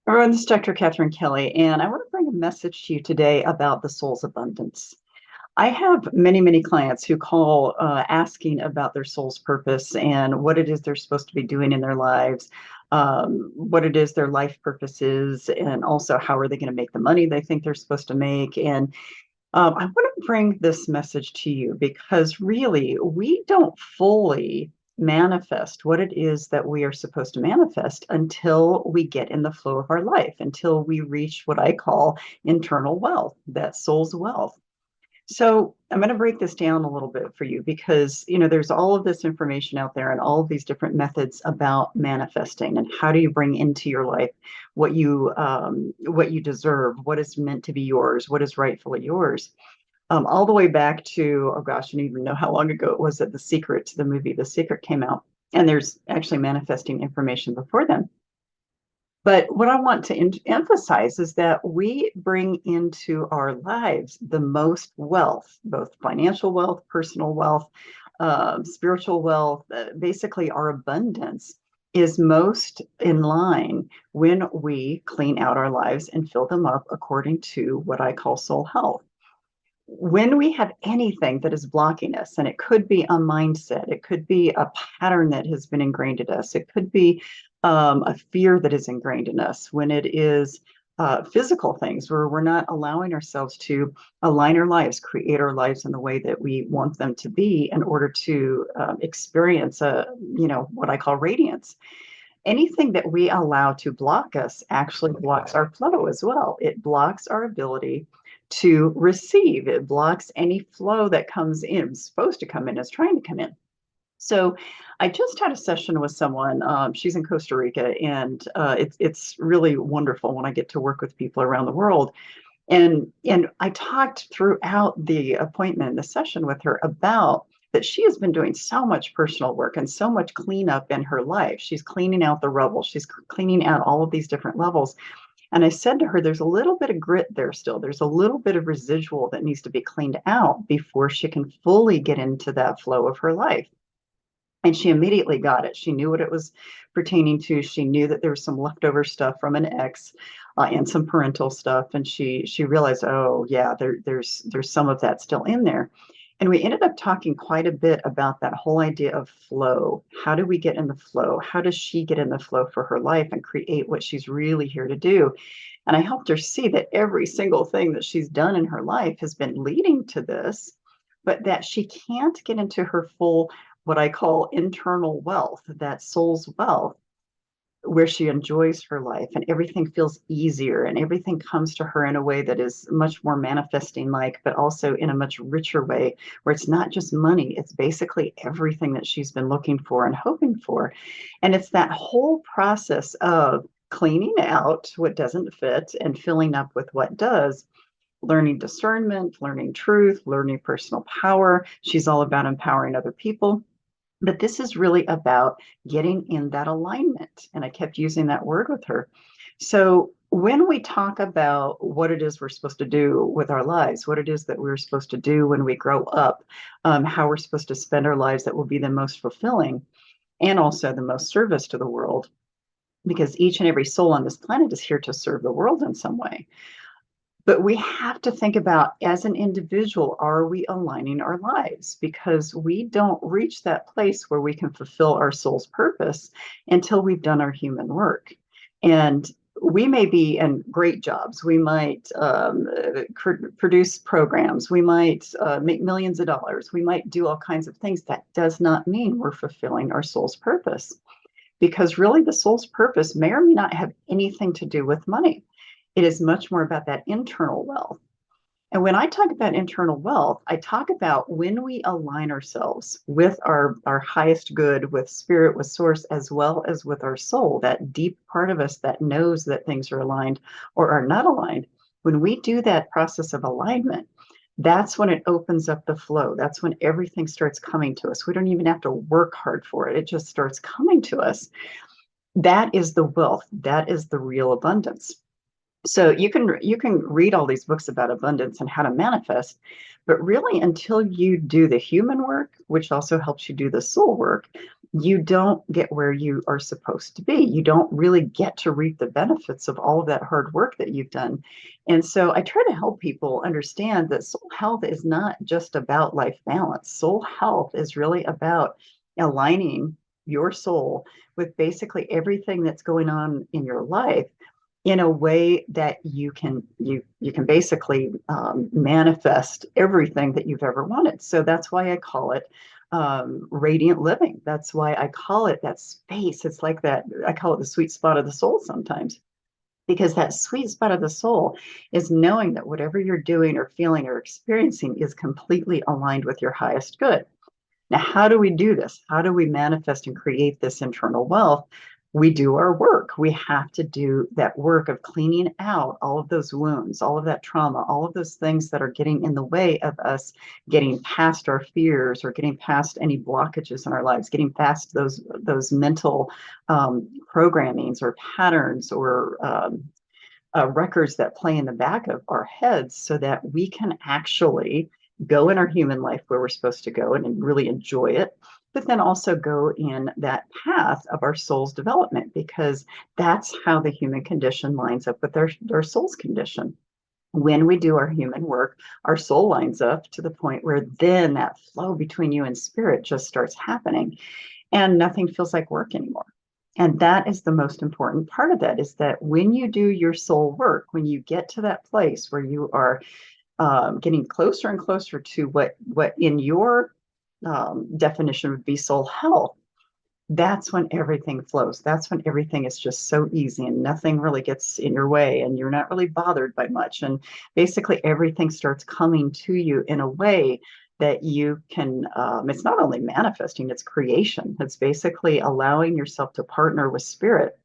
Everyone, this is Dr. Katherine Kelly, and I want to bring a message to you today about the soul's abundance. I have many, many clients who call asking about their soul's purpose and what it is they're supposed to be doing in their lives, what it is their life purpose is, and also how are they going to make the money they think they're supposed to make. And I want to bring this message to you because really, we don't fully manifest what it is that we are supposed to manifest until we get in the flow of our life, until we reach what I call internal wealth, that soul's wealth. So I'm going to break this down a little bit for you because, there's all of this information out there and all of these different methods about manifesting and how do you bring into your life what you deserve, what is meant to be yours, what is rightfully yours. All the way back to, oh gosh, I don't even know how long ago it was that the movie The Secret came out. And there's actually manifesting information before then. But what I want to emphasize is that we bring into our lives the most wealth, both financial wealth, personal wealth, spiritual wealth, basically our abundance is most in line when we clean out our lives and fill them up according to what I call soul health. When we have anything that is blocking us, and it could be a mindset, it could be a pattern that has been ingrained in us, it could be a fear that is ingrained in us, when it is physical things where we're not allowing ourselves to align our lives, create our lives in the way that we want them to be in order to experience what I call radiance. Anything that we allow to block us actually blocks our flow as well. It blocks our ability to receive. It blocks any flow that comes in, supposed to come in, is trying to come in. So I just had a session with someone. She's in Costa Rica, and it's really wonderful when I get to work with people around the world. And I talked throughout the appointment, the session with her about that she has been doing so much personal work and so much cleanup in her life. She's cleaning out the rubble. She's cleaning out all of these different levels. And I said to her, there's a little bit of grit there still. There's a little bit of residual that needs to be cleaned out before she can fully get into that flow of her life. And she immediately got it. She knew what it was pertaining to. She knew that there was some leftover stuff from an ex and some parental stuff. And she realized, oh yeah, there's some of that still in there. And we ended up talking quite a bit about that whole idea of flow. How do we get in the flow? How does she get in the flow for her life and create what she's really here to do? And I helped her see that every single thing that she's done in her life has been leading to this, but that she can't get into her full, what I call internal wealth, that soul's wealth, where she enjoys her life and everything feels easier and everything comes to her in a way that is much more manifesting like, but also in a much richer way where it's not just money, it's basically everything that she's been looking for and hoping for. And it's that whole process of cleaning out what doesn't fit and filling up with what does. Learning discernment, learning truth, learning personal power. She's all about empowering other people. But this is really about getting in that alignment. And I kept using that word with her. So when we talk about what it is we're supposed to do with our lives, what it is that we're supposed to do when we grow up, how we're supposed to spend our lives that will be the most fulfilling and also the most service to the world, because each and every soul on this planet is here to serve the world in some way. But we have to think about, as an individual, are we aligning our lives? Because we don't reach that place where we can fulfill our soul's purpose until we've done our human work. And we may be in great jobs. We might produce programs. We might make millions of dollars. We might do all kinds of things. That does not mean we're fulfilling our soul's purpose. Because really, the soul's purpose may or may not have anything to do with money. It is much more about that internal wealth. And when I talk about internal wealth, I talk about when we align ourselves with our highest good, with spirit, with source, as well as with our soul, that deep part of us that knows that things are aligned or are not aligned. When we do that process of alignment, that's when it opens up the flow. That's when everything starts coming to us. We don't even have to work hard for it. It just starts coming to us. That is the wealth. That is the real abundance. So you can read all these books about abundance and how to manifest, but really until you do the human work, which also helps you do the soul work, you don't get where you are supposed to be. You don't really get to reap the benefits of all of that hard work that you've done. And so I try to help people understand that soul health is not just about life balance. Soul health is really about aligning your soul with basically everything that's going on in your life in a way that you can basically manifest everything that you've ever wanted. So that's why I call it radiant living. That's why I call it that space. It's like that, I call it the sweet spot of the soul sometimes, because that sweet spot of the soul is knowing that whatever you're doing or feeling or experiencing is completely aligned with your highest good. Now, how do we do this? How do we manifest and create this internal wealth? We do our work. We have to do that work of cleaning out all of those wounds, all of that trauma, all of those things that are getting in the way of us getting past our fears or getting past any blockages in our lives, getting past those mental programmings or patterns or records that play in the back of our heads, so that we can actually go in our human life where we're supposed to go and really enjoy it, but then also go in that path of our soul's development, because that's how the human condition lines up with our soul's condition. When we do our human work, our soul lines up to the point where then that flow between you and spirit just starts happening, and nothing feels like work anymore. And that is the most important part of that, is that when you do your soul work, when you get to that place where you are getting closer and closer to what in your definition would be soul health, that's when everything flows. That's when everything is just so easy and nothing really gets in your way and you're not really bothered by much. And basically everything starts coming to you in a way that you can, it's not only manifesting, it's creation. It's basically allowing yourself to partner with spirit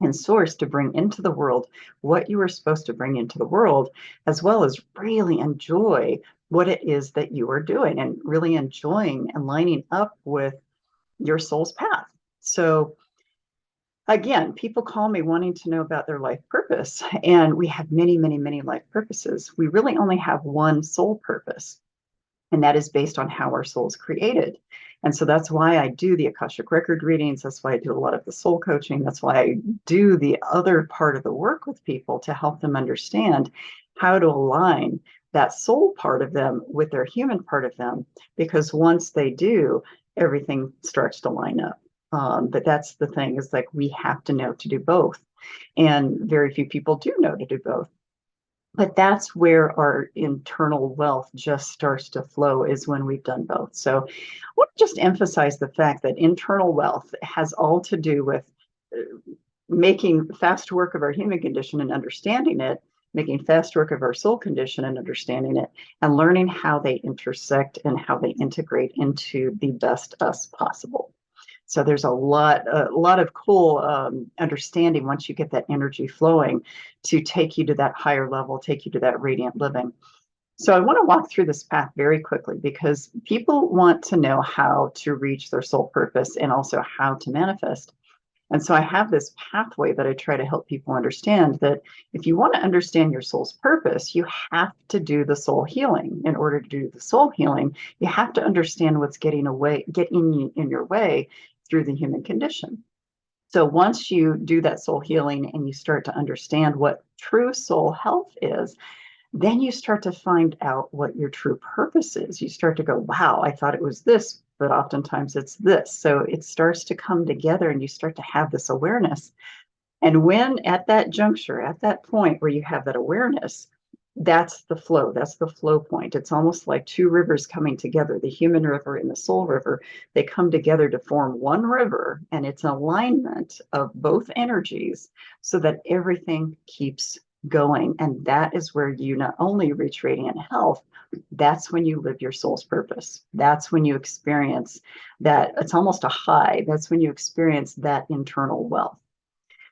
and source to bring into the world what you were supposed to bring into the world, as well as really enjoy what it is that you are doing and really enjoying and lining up with your soul's path. So again, people call me wanting to know about their life purpose, and we have many, many, many life purposes. We really only have one soul purpose, and that is based on how our soul is created. And so that's why I do the Akashic record readings. That's why I do a lot of the soul coaching. That's why I do the other part of the work with people, to help them understand how to align that soul part of them with their human part of them. Because once they do, everything starts to line up. But that's the thing, is like, we have to know to do both. And very few people do know to do both. But that's where our internal wealth just starts to flow, is when we've done both. So I want to just emphasize the fact that internal wealth has all to do with making fast work of our human condition and understanding it, making fast work of our soul condition and understanding it, and learning how they intersect and how they integrate into the best us possible. So there's a lot of cool understanding once you get that energy flowing to take you to that higher level, take you to that radiant living. So I want to walk through this path very quickly, because people want to know how to reach their soul purpose and also how to manifest. And so I have this pathway that I try to help people understand, that if you want to understand your soul's purpose, you have to do the soul healing. In order to do the soul healing, you have to understand what's getting in your way through the human condition. So once you do that soul healing and you start to understand what true soul health is, then you start to find out what your true purpose is. You start to go, wow, I thought it was this, but oftentimes it's this. So it starts to come together and you start to have this awareness. And when at that juncture, at that point where you have that awareness, that's the flow. That's the flow point. It's almost like two rivers coming together, the human river and the soul river. They come together to form one river, and it's an alignment of both energies so that everything keeps going. And that is where you not only reach radiant health, that's when you live your soul's purpose. That's when you experience that. It's almost a high. That's when you experience that internal wealth.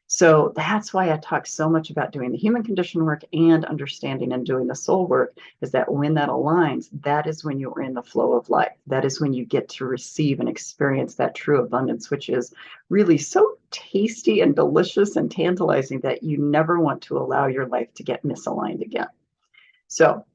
So that's why I talk so much about doing the human condition work and understanding and doing the soul work, is that when that aligns, that is when you're in the flow of life. That is when you get to receive and experience that true abundance, which is really so tasty and delicious and tantalizing that you never want to allow your life to get misaligned again. So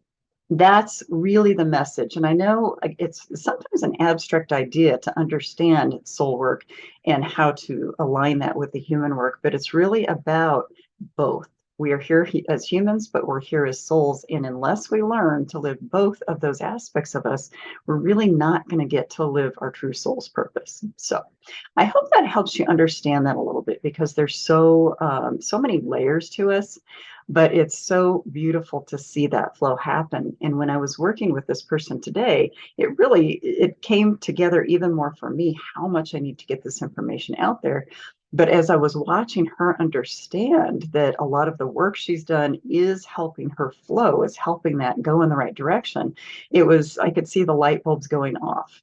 That's really the message. And I know it's sometimes an abstract idea to understand soul work and how to align that with the human work, but it's really about both. We are here as humans, but we're here as souls. And unless we learn to live both of those aspects of us, we're really not going to get to live our true soul's purpose. So I hope that helps you understand that a little bit, because there's so many layers to us. But it's so beautiful to see that flow happen. And when I was working with this person today, it came together even more for me how much I need to get this information out there. But as I was watching her understand that a lot of the work she's done is helping her flow, is helping that go in the right direction, I could see the light bulbs going off.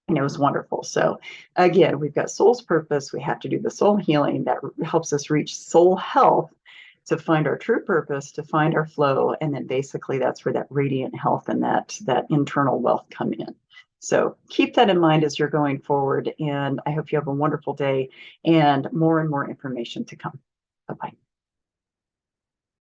And it was wonderful. So again, we've got soul's purpose. We have to do the soul healing that helps us reach soul health, to find our true purpose, to find our flow. And then basically that's where that radiant health and that internal wealth come in. So keep that in mind as you're going forward. And I hope you have a wonderful day and more information to come. Bye-bye.